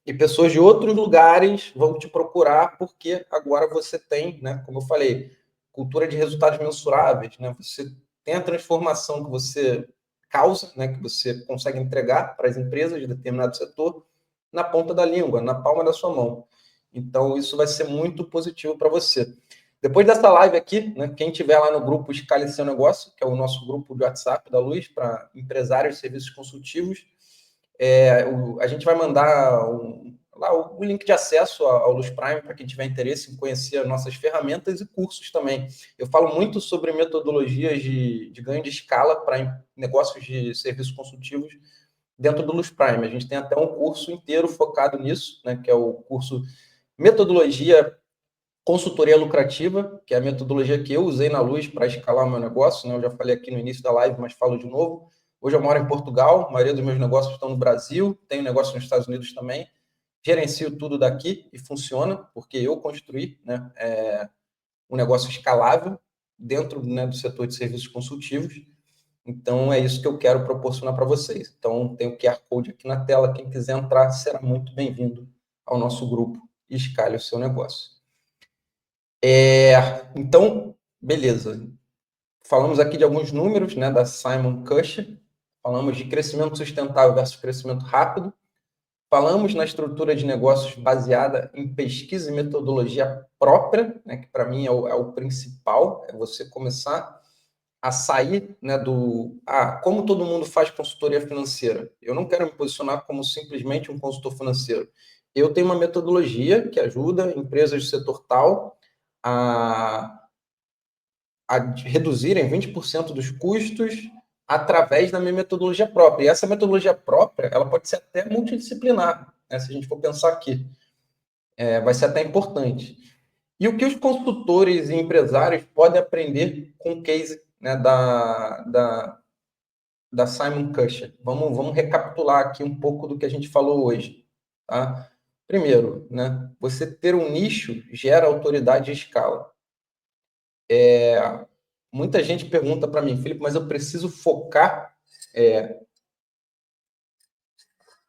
E pessoas de outros lugares vão te procurar porque agora você tem, né, como eu falei, cultura de resultados mensuráveis, né? Você tem a transformação que você causa, né, que você consegue entregar para as empresas de determinado setor na ponta da língua, na palma da sua mão. Então, isso vai ser muito positivo para você. Depois dessa live aqui, né, quem tiver lá no grupo Escale Seu Negócio, que é o nosso grupo de WhatsApp da Luz para empresários e serviços consultivos, a gente vai mandar lá o link de acesso ao Luz Prime para quem tiver interesse em conhecer as nossas ferramentas e cursos também. Eu falo muito sobre metodologias de ganho de escala para negócios de serviços consultivos dentro do Luz Prime. A gente tem até um curso inteiro focado nisso, né, que é o curso Metodologia Consultoria Lucrativa, que é a metodologia que eu usei na Luz para escalar o meu negócio, né? Eu já falei aqui no início da live, mas falo de novo. Hoje eu moro em Portugal, a maioria dos meus negócios estão no Brasil, tenho negócio nos Estados Unidos também, gerencio tudo daqui e funciona, porque eu construí, né, um negócio escalável dentro, né, do setor de serviços consultivos. Então, é isso que eu quero proporcionar para vocês. Então, tem o QR Code aqui na tela. Quem quiser entrar será muito bem-vindo ao nosso grupo e escale o seu negócio. Então, beleza. Falamos aqui de alguns números, né, da Simon Kucher. Falamos de crescimento sustentável versus crescimento rápido. Falamos na estrutura de negócios baseada em pesquisa e metodologia própria, né, que para mim é o principal, é você começar a sair, né, como todo mundo faz consultoria financeira. Eu não quero me posicionar como simplesmente um consultor financeiro. Eu tenho uma metodologia que ajuda empresas do setor tal a reduzirem 20% dos custos através da minha metodologia própria. E essa metodologia própria, ela pode ser até multidisciplinar, né, se a gente for pensar aqui. Vai ser até importante. E o que os consultores e empresários podem aprender com o case, né, da Simon Kucher? Vamos recapitular aqui um pouco do que a gente falou hoje. Tá? Primeiro, né, você ter um nicho gera autoridade e escala. Muita gente pergunta para mim, Felipe, mas eu preciso focar,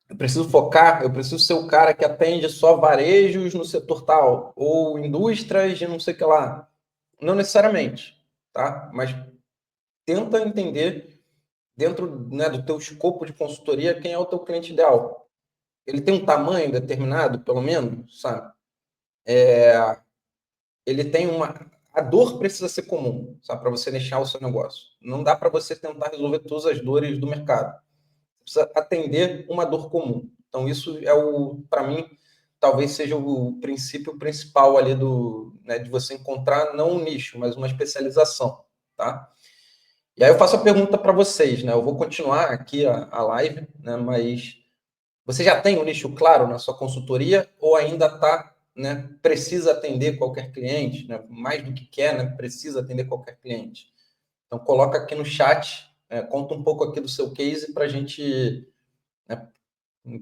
eu preciso ser o cara que atende só varejos no setor tal, ou indústrias de não sei o que lá. Não necessariamente, tá? Mas tenta entender dentro, né, do teu escopo de consultoria quem é o teu cliente ideal. Ele tem um tamanho determinado, pelo menos, sabe? Ele tem uma... A dor precisa ser comum, sabe? Para você deixar o seu negócio. Não dá para você tentar resolver todas as dores do mercado. Precisa atender uma dor comum. Então, isso para mim, talvez seja o princípio principal ali né, de você encontrar não um nicho, mas uma especialização, tá? E aí eu faço a pergunta para vocês, né? Eu vou continuar aqui a live, né? Mas você já tem um nicho claro na sua consultoria ou ainda está, né? Precisa atender qualquer cliente, né? Mais do que quer, né? Precisa atender qualquer cliente. Então coloca aqui no chat, conta um pouco aqui do seu case para a gente, né?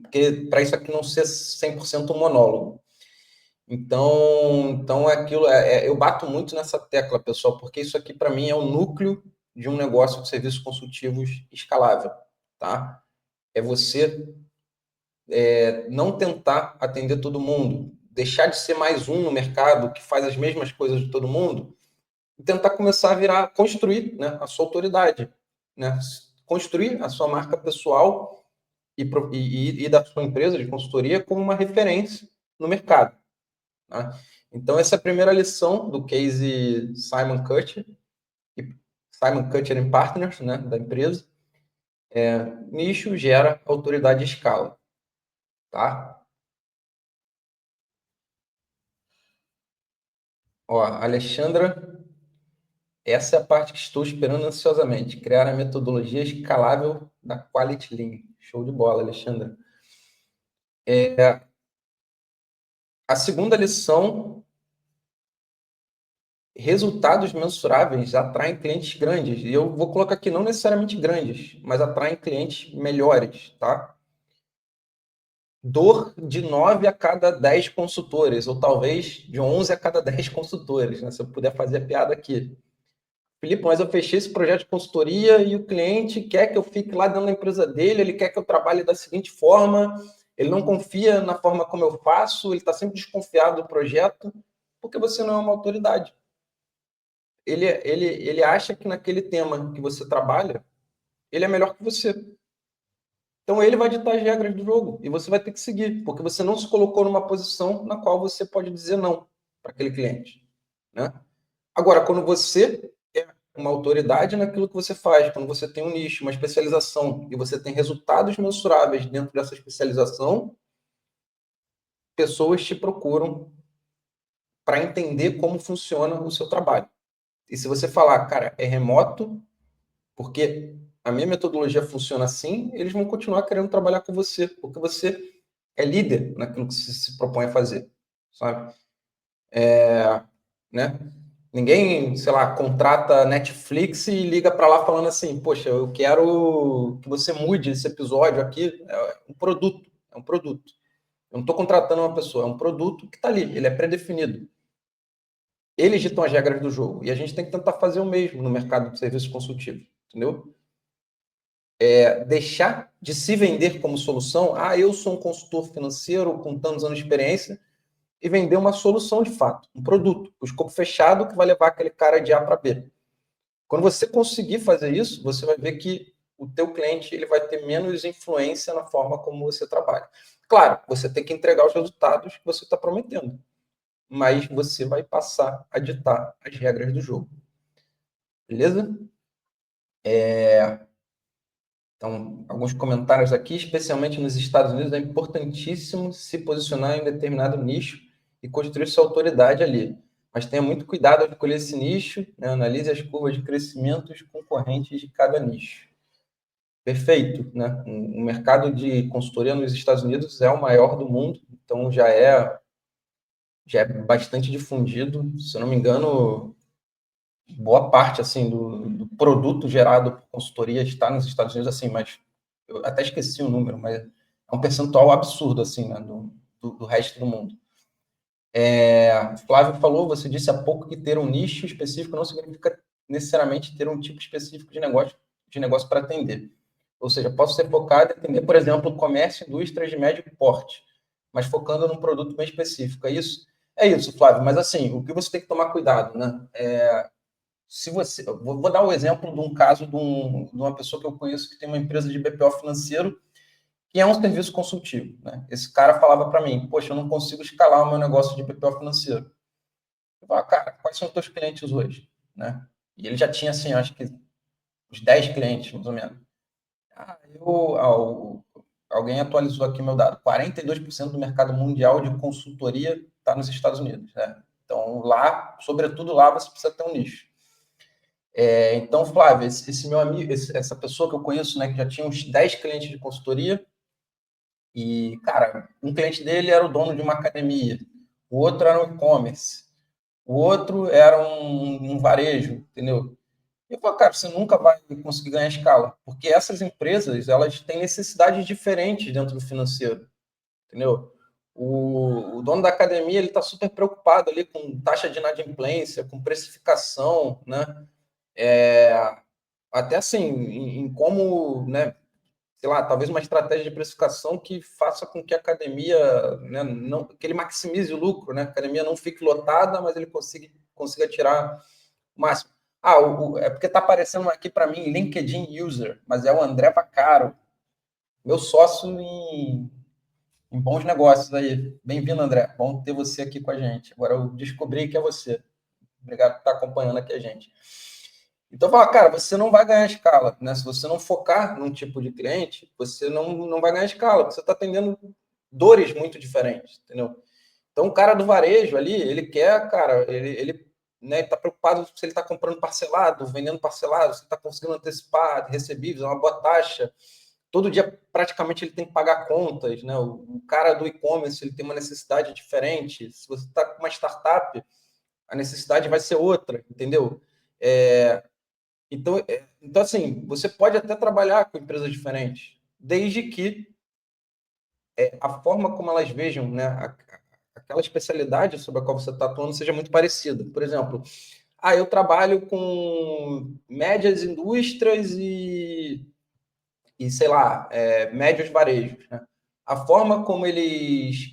Porque para isso aqui não ser 100% um monólogo. Então é aquilo. Eu bato muito nessa tecla, pessoal, porque isso aqui para mim é o núcleo de um negócio de serviços consultivos escalável, tá? É você não tentar atender todo mundo, deixar de ser mais um no mercado que faz as mesmas coisas de todo mundo e tentar começar a construir, né, a sua autoridade, né? Construir a sua marca pessoal e da sua empresa de consultoria como uma referência no mercado. Tá? Então, essa é a primeira lição do case Simon Kucher and Partners, né, da empresa. Nicho gera autoridade e escala. Tá? Ó, a Alexandra Essa é a parte que estou esperando ansiosamente. Criar a metodologia escalável da Quality Lean. Show de bola, Alexandre. A segunda lição: resultados mensuráveis atraem clientes grandes. E eu vou colocar aqui não necessariamente grandes, mas atraem clientes melhores, tá? Dor de 9 a cada 10 consultores, ou talvez de 11 a cada 10 consultores, né? Se eu puder fazer a piada aqui. Felipe, mas eu fechei esse projeto de consultoria e o cliente quer que eu fique lá dentro da empresa dele, ele quer que eu trabalhe da seguinte forma, ele não confia na forma como eu faço, ele está sempre desconfiado do projeto, porque você não é uma autoridade. Ele acha que naquele tema que você trabalha, ele é melhor que você. Então ele vai ditar as regras do jogo e você vai ter que seguir, porque você não se colocou numa posição na qual você pode dizer não para aquele cliente, né? Agora, quando você é uma autoridade naquilo que você faz, quando você tem um nicho, uma especialização e você tem resultados mensuráveis dentro dessa especialização, pessoas te procuram para entender como funciona o seu trabalho. E se você falar, cara, é remoto, porque a minha metodologia funciona assim, eles vão continuar querendo trabalhar com você, porque você é líder naquilo que você se propõe a fazer, sabe? Né? Ninguém, sei lá, contrata Netflix e liga para lá falando assim, poxa, eu quero que você mude esse episódio aqui. É um produto, é um produto. Eu não estou contratando uma pessoa, é um produto que está ali, ele é pré-definido. Eles ditam as regras do jogo. E a gente tem que tentar fazer o mesmo no mercado de serviço consultivo, entendeu? Deixar de se vender como solução. Ah, eu sou um consultor financeiro com tantos anos de experiência, e vender uma solução de fato, um produto, o escopo fechado que vai levar aquele cara de A para B. Quando você conseguir fazer isso, você vai ver que o teu cliente ele vai ter menos influência na forma como você trabalha. Claro, você tem que entregar os resultados que você está prometendo, mas você vai passar a ditar as regras do jogo. Beleza? Então, alguns comentários aqui, especialmente nos Estados Unidos, é importantíssimo se posicionar em determinado nicho e construir sua autoridade ali. Mas tenha muito cuidado ao escolher esse nicho, né? Analise as curvas de crescimento e os concorrentes de cada nicho. Perfeito, né? O mercado de consultoria nos Estados Unidos é o maior do mundo, então já é bastante difundido. Se eu não me engano, boa parte assim do produto gerado por consultoria está nos Estados Unidos, assim, mas eu até esqueci o número, mas é um percentual absurdo assim, né, do resto do mundo. Flávio falou, você disse há pouco que ter um nicho específico não significa necessariamente ter um tipo específico de negócio para atender. Ou seja, posso ser focado em atender, por exemplo, comércio, indústrias de médio porte, mas focando num produto bem específico. É isso? É isso, Flávio. Mas assim, o que você tem que tomar cuidado, né? Se você, vou dar o exemplo de um caso de uma pessoa que eu conheço que tem uma empresa de BPO financeiro que é um serviço consultivo, né? Esse cara falava para mim, poxa, eu não consigo escalar o meu negócio de BPO financeiro. Eu falava, cara, quais são os teus clientes hoje, né? E ele já tinha assim, acho que uns 10 clientes, mais ou menos. Alguém atualizou aqui meu dado. 42% do mercado mundial de consultoria está nos Estados Unidos, né? Então lá, sobretudo lá, você precisa ter um nicho. Então, Flávio, esse meu amigo, essa pessoa que eu conheço, né, que já tinha uns 10 clientes de consultoria, e, cara, um cliente dele era o dono de uma academia, o outro era um e-commerce, o outro era um varejo, entendeu? E eu falo, cara, você nunca vai conseguir ganhar escala, porque essas empresas, elas têm necessidades diferentes dentro do financeiro, entendeu? O dono da academia, ele está super preocupado ali com taxa de inadimplência, com precificação, né? Até assim, em como, né, sei lá, talvez uma estratégia de precificação que faça com que a academia, né, não, que ele maximize o lucro, né? A academia não fique lotada, mas ele consiga tirar o máximo. É porque está aparecendo aqui para mim LinkedIn User, mas é o André Vaccaro, meu sócio em bons negócios aí. Bem-vindo, André. Bom ter você aqui com a gente. Agora eu descobri que é você. Obrigado por estar acompanhando aqui a gente. Então, fala, cara, você não vai ganhar escala, né? Se você não focar num tipo de cliente, você não vai ganhar escala, porque você está atendendo dores muito diferentes, entendeu? Então, o cara do varejo ali, ele quer, cara, ele né? Ele está preocupado se ele está comprando parcelado, vendendo parcelado, se ele está conseguindo antecipar recebíveis, uma boa taxa. Todo dia, praticamente, ele tem que pagar contas, né? O cara do e-commerce, ele tem uma necessidade diferente. Se você está com uma startup, a necessidade vai ser outra, entendeu? Então, assim, você pode até trabalhar com empresas diferentes, desde que a forma como elas vejam, né, aquela especialidade sobre a qual você está atuando seja muito parecida. Por exemplo, eu trabalho com médias indústrias e sei lá, médios varejos, né? A forma como eles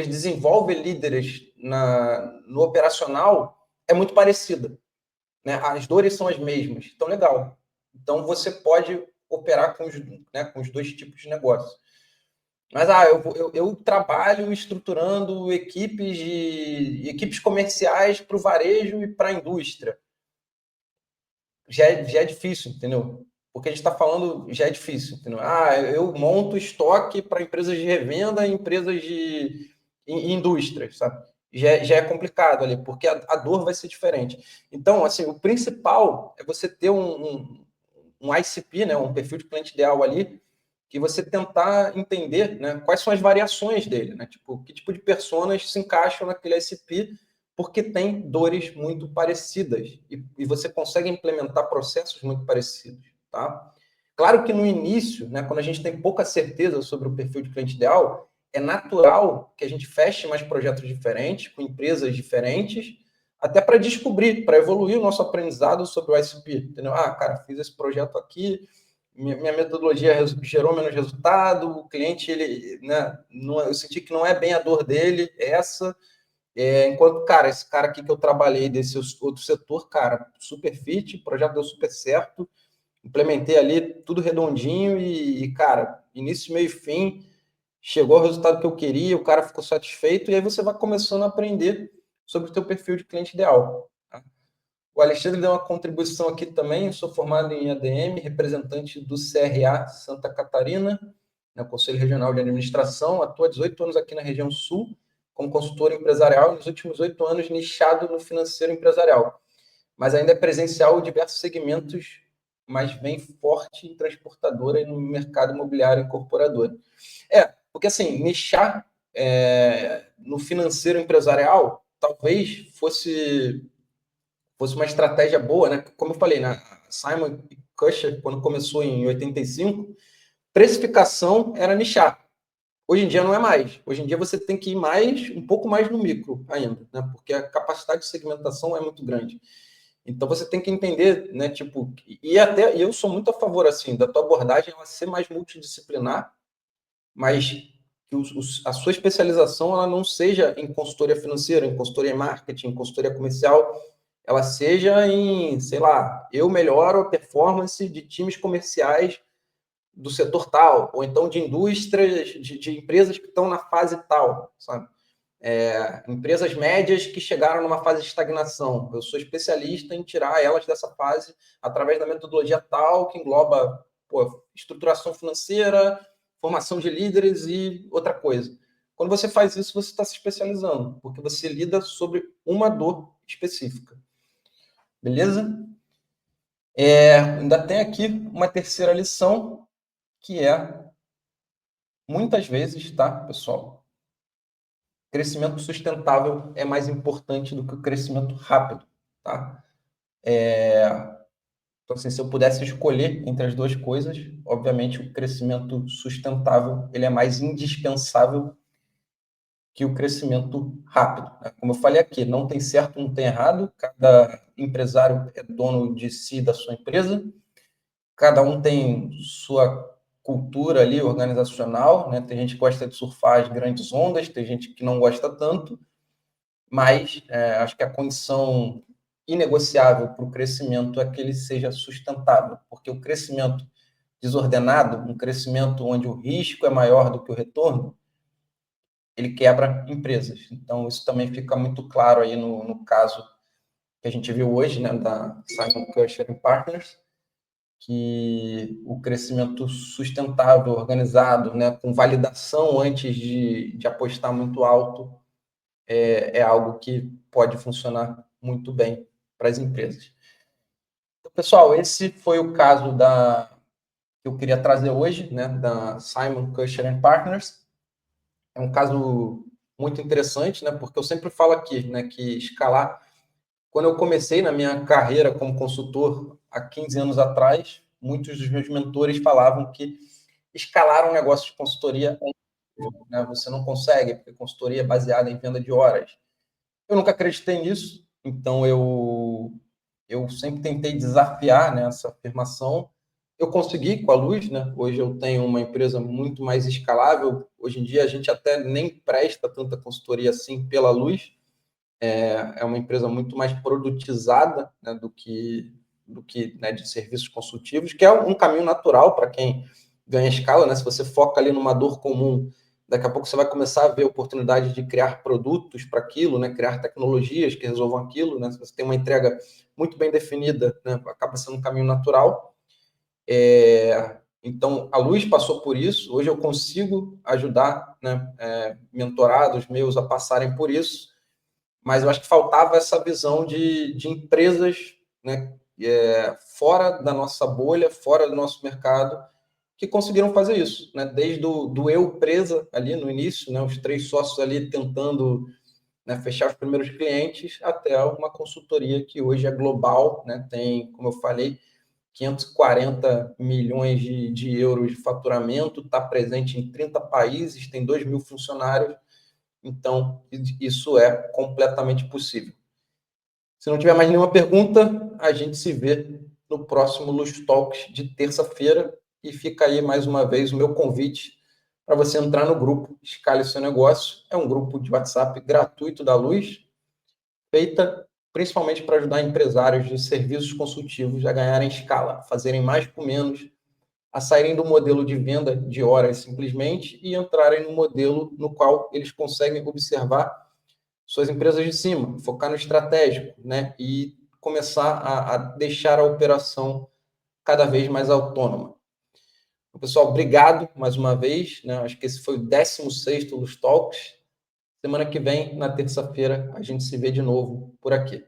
desenvolvem líderes no operacional é muito parecida, né? As dores são as mesmas. Então, legal. Então, você pode operar com os dois tipos de negócio. Mas eu trabalho estruturando equipes comerciais para o varejo e para a indústria. Já é difícil, entendeu? Porque a gente está falando, já é difícil, entendeu? Eu monto estoque para empresas de revenda e empresas de indústrias, sabe? Já é complicado ali, porque a dor vai ser diferente. Então, assim, o principal é você ter um ICP, né, um perfil de cliente ideal ali, que você tentar entender, né, quais são as variações dele, né? Tipo, que tipo de personas se encaixam naquele ICP, porque tem dores muito parecidas e você consegue implementar processos muito parecidos, tá? Claro que no início, né, quando a gente tem pouca certeza sobre o perfil de cliente ideal, é natural que a gente feche mais projetos diferentes, com empresas diferentes, até para descobrir, para evoluir o nosso aprendizado sobre o ICP, entendeu? Cara, fiz esse projeto aqui, minha metodologia gerou menos resultado, o cliente, ele, né, eu senti que não é bem a dor dele, essa, enquanto, cara, esse cara aqui que eu trabalhei desse outro setor, cara, super fit, o projeto deu super certo, implementei ali tudo redondinho cara, início, meio e fim, chegou ao resultado que eu queria, o cara ficou satisfeito, e aí você vai começando a aprender sobre o teu perfil de cliente ideal. Tá? O Alexandre deu uma contribuição aqui também, eu sou formado em ADM, representante do CRA Santa Catarina, no Conselho Regional de Administração, atuo há 18 anos aqui na região sul, como consultor empresarial, e nos últimos 8 anos nichado no financeiro empresarial. Mas ainda é presencial em diversos segmentos, mas vem forte em transportadora e no mercado imobiliário incorporador. Porque assim, nichar no financeiro empresarial talvez fosse uma estratégia boa, né? Como eu falei, né? Simon Kucher, quando começou em 85, precificação era nichar. Hoje em dia não é mais. Hoje em dia você tem que ir um pouco mais no micro ainda, né? Porque a capacidade de segmentação é muito grande. Então você tem que entender, né? Tipo, e eu sou muito a favor assim da tua abordagem ela ser mais multidisciplinar, mas que a sua especialização ela não seja em consultoria financeira, em consultoria em marketing, em consultoria comercial, ela seja em, sei lá, eu melhoro a performance de times comerciais do setor tal, ou então de indústrias, de empresas que estão na fase tal, sabe? Empresas médias que chegaram numa fase de estagnação. Eu sou especialista em tirar elas dessa fase através da metodologia tal, que engloba estruturação financeira, formação de líderes e outra coisa. Quando você faz isso, você está se especializando, porque você lida sobre uma dor específica. Beleza? Ainda tem aqui uma terceira lição, que muitas vezes, tá, pessoal? Crescimento sustentável é mais importante do que o crescimento rápido, tá? Então, assim, se eu pudesse escolher entre as duas coisas, obviamente o crescimento sustentável ele é mais indispensável que o crescimento rápido, né? Como eu falei aqui, não tem certo, não tem errado, cada empresário é dono de si, da sua empresa, cada um tem sua cultura ali organizacional, né? Tem gente que gosta de surfar as grandes ondas, tem gente que não gosta tanto, mas acho que a condição inegociável para o crescimento é que ele seja sustentável, porque o crescimento desordenado, um crescimento onde o risco é maior do que o retorno, ele quebra empresas. Então, isso também fica muito claro aí no caso que a gente viu hoje, né, da Simon Kucher Partners, que o crescimento sustentável, organizado, né, com validação antes de apostar muito alto, é algo que pode funcionar muito bem para as empresas. Então, pessoal, esse foi o caso que eu queria trazer hoje, né, da Simon Kucher Partners. É um caso muito interessante, né, porque eu sempre falo aqui, né, que escalar. Quando eu comecei na minha carreira como consultor há 15 anos atrás, muitos dos meus mentores falavam que escalar um negócio de consultoria, né, você não consegue, porque consultoria é baseada em venda de horas. Eu nunca acreditei nisso, então eu sempre tentei desafiar, né, essa afirmação. Eu consegui com a Luz, né? Hoje eu tenho uma empresa muito mais escalável. Hoje em dia a gente até nem presta tanta consultoria assim pela Luz. É uma empresa muito mais produtizada, né, do que né, de serviços consultivos, que é um caminho natural para quem ganha escala, né? Se você foca ali numa dor comum, daqui a pouco você vai começar a ver oportunidade de criar produtos para aquilo, né? Criar tecnologias que resolvam aquilo, né? Se você tem uma entrega muito bem definida, né? Acaba sendo um caminho natural. Então, a Luz passou por isso. Hoje eu consigo ajudar, né, mentorados meus a passarem por isso, mas eu acho que faltava essa visão de empresas, né, fora da nossa bolha, fora do nosso mercado, que conseguiram fazer isso, né? Desde do eu presa ali no início, né, os 3 sócios ali tentando, né, fechar os primeiros clientes, até uma consultoria que hoje é global, né, tem, como eu falei, 540 milhões de euros de faturamento, está presente em 30 países, tem 2 mil funcionários, então isso é completamente possível. Se não tiver mais nenhuma pergunta, a gente se vê no próximo Luz Talks de terça-feira. E fica aí mais uma vez o meu convite para você entrar no grupo Escale Seu Negócio. É um grupo de WhatsApp gratuito da Luz, feita principalmente para ajudar empresários de serviços consultivos a ganharem escala, fazerem mais com menos, a saírem do modelo de venda de horas simplesmente e entrarem no modelo no qual eles conseguem observar suas empresas de cima, focar no estratégico, né? E começar a deixar a operação cada vez mais autônoma. Então, pessoal, obrigado mais uma vez, né? Acho que esse foi o 16º Luz Talks. Semana que vem, na terça-feira, a gente se vê de novo por aqui.